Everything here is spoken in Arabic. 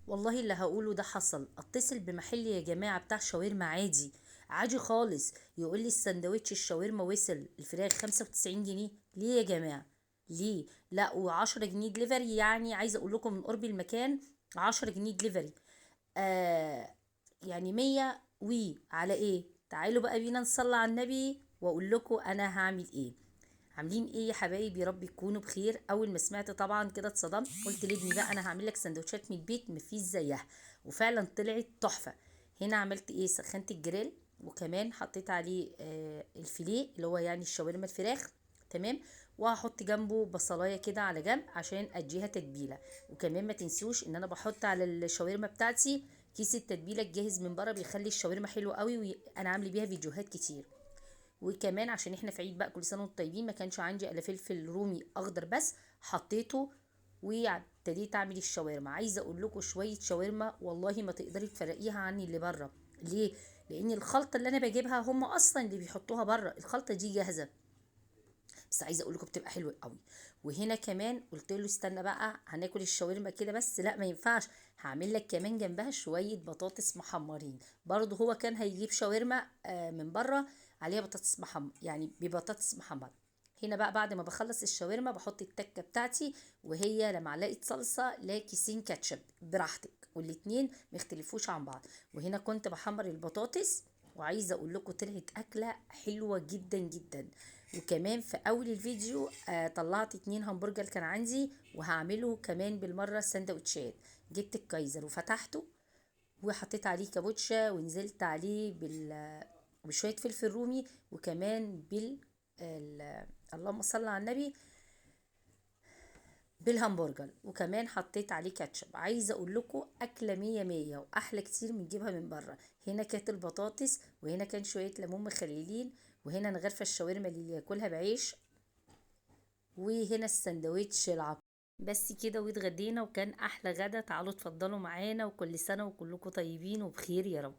والله اللي هقوله ده حصل. اتصل بمحل يا جماعة بتاع شاورما عادي، عادي خالص، يقول لي السندوتش الشاورما وصل الفراخ 95 جنيه. ليه يا جماعة؟ ليه؟ لا، و10 جنيه دليفري. يعني عايزة اقول لكم من قرب المكان 10 جنيه دليفري. آه يعني 100 على ايه؟ تعالوا بقى بينا نصلي على النبي واقول لكم انا هعمل ايه. عاملين ايه يا حبايبي؟ يا رب تكونوا بخير. اول ما سمعت طبعا كده اتصدمت، قلت لابني بقى انا هعمل لك سندوتشات من البيت مفيش زيها، وفعلا طلعت تحفه. هنا عملت ايه؟ سخنت الجريل، وكمان حطيت عليه الفيليه اللي هو يعني الشاورما الفراخ. تمام. وهحط جنبه بصلايه كده على جنب عشان اديها تتبيله. وكمان ما تنسوش ان انا بحط على الشاورما بتاعتي كيس التتبيله الجاهز من بره، بيخلي الشاورما حلوه قوي، وانا عامله بيها فيديوهات كتير. وكمان عشان احنا في عيد بقى، كل سنه وانتم طيبين، ما كانش عندي الا فلفل رومي اخضر بس حطيته. وابتديت اعمل الشاورما. عايزه اقول لكم شويه شاورما والله ما تقدري تفرقيها عن اللي بره. ليه؟ لان الخلطه اللي انا بجيبها هم اصلا اللي بيحطوها بره، الخلطه دي جاهزه. بس عايزه اقول لكم بتبقى حلوه قوي. وهنا كمان قلت له استنى بقى، هناكل الشاورما كده بس؟ لا ما ينفعش، هعمل لك كمان جنبها شويه بطاطس محمرين. برضه هو كان هيجيب شاورما من بره عليها بطاطس محمر، يعني ببطاطس محمر. هنا بقى بعد ما بخلص الشاورما بحط التكه بتاعتي، وهي لا معلقه صلصه لا كيسين كاتشب براحتك، والاتنين مختلفوش عن بعض. وهنا كنت بحمر البطاطس. وعايزه اقول لكم طلعت اكله حلوه جدا جدا. وكمان في اول الفيديو طلعت 2 همبرجر كان عندي، وهعمله كمان بالمرة سندوتشات. جبت الكايزر وفتحته، وحطيت عليه كابوتشا، ونزلت عليه بشوية فلفل رومي، وكمان اللهم صل على النبي، بالهمبرجر. وكمان حطيت عليه كاتشب. عايزه اقول لكم اكله مية مية، واحلى كتير من جيبها من بره. هنا كانت البطاطس، وهنا كان شويه ليمون مخللين، وهنا انا غرفه الشاورما اللي ياكلها بعيش، وهنا السندوتش العظيم. بس كده واتغدينا، وكان احلى غدا. تعالوا اتفضلوا معانا، وكل سنة وكلكم طيبين وبخير يا رب.